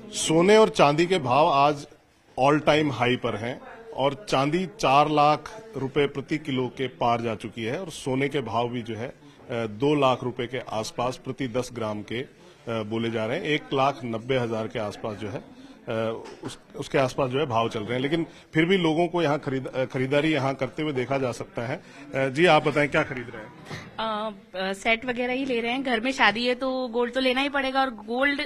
सोने और चांदी के भाव आज ऑल टाइम हाई पर हैं और चांदी 4 लाख रुपए प्रति किलो के पार जा चुकी है और सोने के भाव भी जो है 2 लाख रुपए के आसपास प्रति 10 ग्राम के बोले जा रहे हैं। 1,90,000 के आसपास जो है उसके आसपास जो है भाव चल रहे हैं, लेकिन फिर भी लोगों को यहाँ खरीदारी यहाँ करते हुए देखा जा सकता है। जी आप बताएं क्या खरीद रहे हैं? सेट वगैरह ही ले रहे हैं। घर में शादी है तो गोल्ड तो लेना ही पड़ेगा और गोल्ड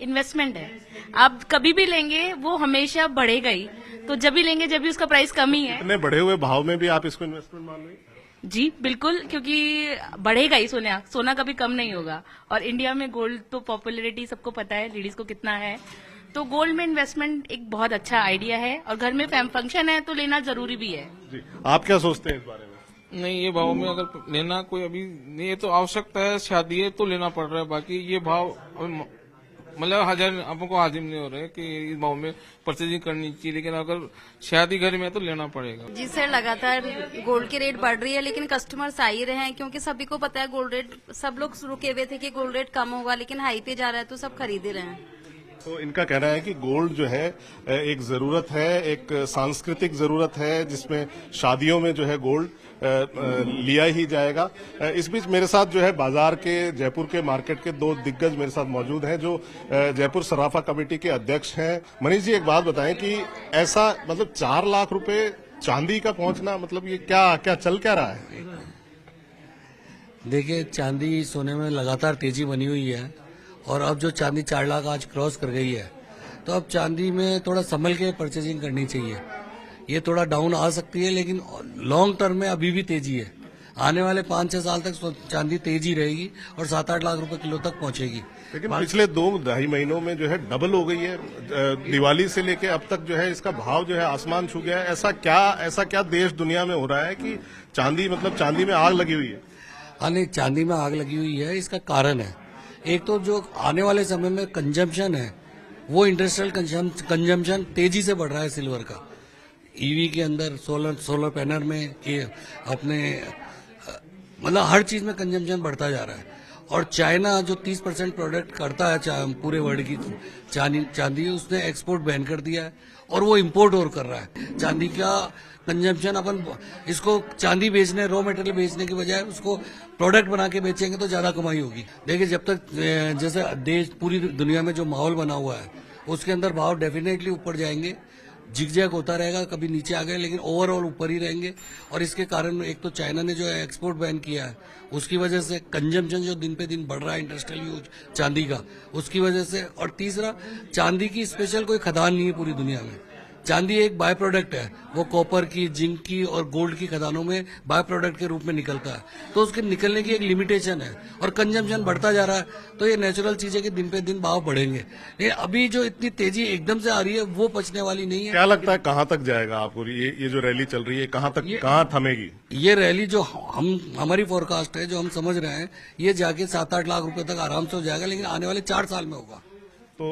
इन्वेस्टमेंट है। आप कभी भी लेंगे वो हमेशा बढ़ेगा ही, तो जब भी लेंगे जब भी उसका प्राइस कम ही है। इतने बढ़े हुए भाव में भी आप इसको इन्वेस्टमेंट मान रहे हैं? जी बिल्कुल, क्योंकि बढ़ेगा ही सोना कभी कम नहीं होगा। और इंडिया में गोल्ड तो पॉपुलैरिटी सबको पता है लेडीज को कितना है, तो गोल्ड में इन्वेस्टमेंट एक बहुत अच्छा आइडिया है और घर में फंक्शन है तो लेना जरूरी भी है। जी आप क्या सोचते हैं इस बारे में? नहीं, ये भाव में अगर लेना कोई अभी नहीं, ये तो आवश्यकता है, शादी है तो लेना पड़ रहा है। बाकी ये भाव मतलब आपको हाजिर नहीं हो रहे कि इस भाव में परचेजिंग करनी चाहिए, लेकिन अगर शादी घर में तो लेना पड़ेगा। जी सर, लगातार गोल्ड की रेट बढ़ रही है लेकिन कस्टमर्स आ ही रहे हैं, क्योंकि सभी को पता है गोल्ड रेट, सब लोग रुके हुए थे कि गोल्ड रेट कम होगा, लेकिन हाई पे जा रहा है तो सब खरीद ही रहे हैं। तो इनका कहना है कि गोल्ड जो है एक जरूरत है, एक सांस्कृतिक जरूरत है, जिसमें शादियों में जो है गोल्ड लिया ही जाएगा। इस बीच मेरे साथ जो है बाजार के, जयपुर के मार्केट के 2 दिग्गज मेरे साथ मौजूद हैं जो जयपुर सराफा कमेटी के अध्यक्ष हैं। मनीष जी एक बात बताएं कि ऐसा मतलब 4 लाख रुपए चांदी का पहुंचना, मतलब ये क्या चल क्या रहा है? देखिए, चांदी सोने में लगातार तेजी बनी हुई है और अब जो चांदी 4 लाख आज क्रॉस कर गई है, तो अब चांदी में थोड़ा संभल के परचेजिंग करनी चाहिए। ये थोड़ा डाउन आ सकती है लेकिन लॉन्ग टर्म में अभी भी तेजी है। आने वाले 5-6 साल तक चांदी तेजी रहेगी और 7-8 लाख रुपए किलो तक पहुंचेगी। लेकिन पिछले 2-2.5 महीनों में जो है डबल हो गई है। दिवाली से लेके अब तक जो है इसका भाव जो है आसमान छू गया है। ऐसा क्या देश दुनिया में हो रहा है कि चांदी में आग लगी हुई है? हाँ नहीं, चांदी में आग लगी हुई है, इसका कारण है एक तो जो आने वाले समय में कंजम्पशन है, वो इंडस्ट्रियल कंजम्पशन तेजी से बढ़ रहा है सिल्वर का। ईवी के अंदर सोलर पैनल में अपने मतलब हर चीज में कंजम्पशन बढ़ता जा रहा है। और चाइना जो 30% प्रोडक्ट करता है पूरे वर्ल्ड की चांदी, उसने एक्सपोर्ट बैन कर दिया है और वो इंपोर्ट और कर रहा है। चांदी का कंजम्पशन अपन इसको चांदी बेचने, रॉ मटेरियल बेचने की बजाय उसको प्रोडक्ट बना के बेचेंगे तो ज्यादा कमाई होगी। देखिए, जब तक जैसे देश पूरी दुनिया में जो माहौल बना हुआ है उसके अंदर भाव डेफिनेटली ऊपर जाएंगे, जिगजैग होता रहेगा, कभी नीचे आ गए लेकिन ओवरऑल ऊपर ही रहेंगे। और इसके कारण एक तो चाइना ने जो एक्सपोर्ट बैन किया है, उसकी वजह से कंजम्पशन जो दिन पे दिन बढ़ रहा है इंडस्ट्रियल यूज चांदी का, उसकी वजह से। और तीसरा, चांदी की स्पेशल कोई खदान नहीं है पूरी दुनिया में। चांदी एक बाय प्रोडक्ट है, वो कॉपर की, जिंक की और गोल्ड की खदानों में बाय प्रोडक्ट के रूप में निकलता है, तो उसके निकलने की एक लिमिटेशन है और कंजम्पशन बढ़ता जा रहा है, तो ये नेचुरल चीज है कि दिन पे दिन भाव बढ़ेंगे। लेकिन अभी जो इतनी तेजी एकदम से आ रही है वो पचने वाली नहीं है। क्या लगता है कहाँ तक जाएगा आपको ये जो रैली चल रही है, कहाँ थमेगी? ये रैली जो हमारी फोरकास्ट है, जो हम समझ रहे हैं, ये जाके 7-8 लाख रुपए तक आराम से हो जाएगा, लेकिन आने वाले 4 साल में होगा। तो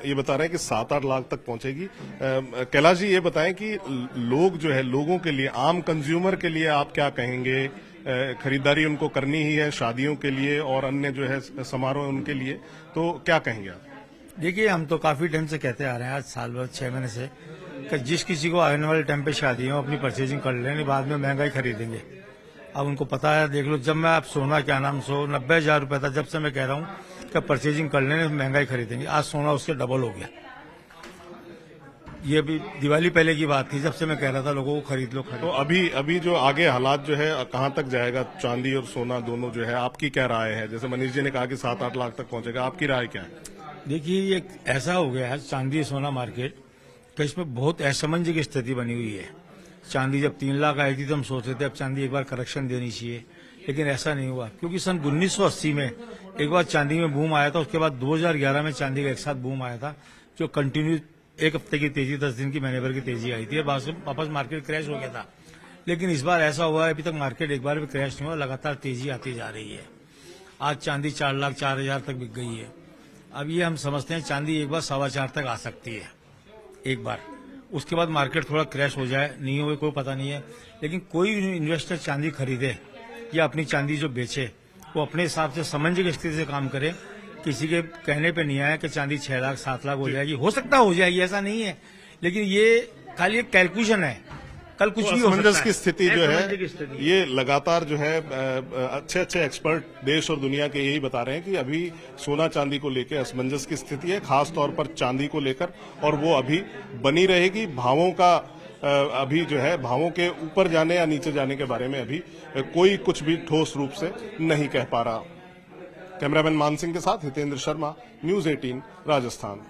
ये बता रहे हैं कि 7-8 लाख तक पहुंचेगी। कैलाश जी ये बताएं कि लोग जो है, लोगों के लिए, आम कंज्यूमर के लिए आप क्या कहेंगे? खरीदारी उनको करनी ही है शादियों के लिए और अन्य जो है समारोह उनके लिए, तो क्या कहेंगे आप? देखिए, हम तो काफी टाइम से कहते आ रहे हैं, आज साल भर 6 महीने से, कि जिस किसी को आने वाले टाइम पे शादी हो अपनी परचेजिंग कर लें, बाद में महंगाई खरीदेंगे। अब उनको पता है, देख लो, जब मैं आप सोना 190,000 रुपए था, जब से मैं कह रहा हूँ कि परचेजिंग कर लेने महंगाई खरीदेंगे, आज सोना उसके डबल हो गया। ये भी दिवाली पहले की बात थी, जब से मैं कह रहा था लोगों को खरीद लो। तो अभी जो आगे हालात जो है कहाँ तक जाएगा, चांदी और सोना दोनों जो है, आपकी क्या राय है? जैसे मनीष जी ने कहा कि 7-8 लाख तक पहुंचेगा, आपकी राय क्या है? देखिए, ये ऐसा हो गया है चांदी सोना मार्केट, तो इसमें बहुत असमंजस की स्थिति बनी हुई है। चांदी जब 3 लाख आई थी तो हम सोच रहे थे अब चांदी एक बार करेक्शन देनी चाहिए, लेकिन ऐसा नहीं हुआ, क्योंकि सन 1980 में एक बार चांदी में बूम आया था, उसके बाद 2011 में चांदी का एक साथ बूम आया था, जो कंटिन्यू 1 हफ्ते की तेजी, 10 दिन की, महीने भर की तेजी आई थी, वापस मार्केट क्रैश हो गया था। लेकिन इस बार ऐसा हुआ है, अभी तक मार्केट एक बार भी क्रैश नहीं हुआ, लगातार तेजी आती जा रही है। आज चांदी 4 लाख 4,000 तक बिक गई है। अब ये हम समझते हैं चांदी एक बार 4.25 तक आ सकती है एक बार, उसके बाद मार्केट थोड़ा क्रैश हो जाए, नहीं हो कोई पता नहीं है। लेकिन कोई इन्वेस्टर चांदी खरीदे या अपनी चांदी जो बेचे, वो अपने हिसाब से समंजस स्थिति से काम करे किसी के कहने पे नहीं आया कि चांदी 6 लाख 7 लाख हो जाएगी। हो सकता हो जाएगी, ऐसा नहीं है, लेकिन ये खाली एक कैलकुलेशन है, कल कुछ भी हो सकता असमंजस है। की स्थिति जो असमंजस की है स्थिति। ये लगातार जो है अच्छे अच्छे एक्सपर्ट देश और दुनिया के यही बता रहे हैं कि अभी सोना चांदी को लेकर असमंजस की स्थिति है, खास तौर पर चांदी को लेकर, और वो अभी बनी रहेगी। भावों का अभी जो है भावों के ऊपर जाने या नीचे जाने के बारे में अभी कोई कुछ भी ठोस रूप से नहीं कह पा रहा। कैमरामैन मान सिंह के साथ हितेंद्र शर्मा, न्यूज 18 राजस्थान।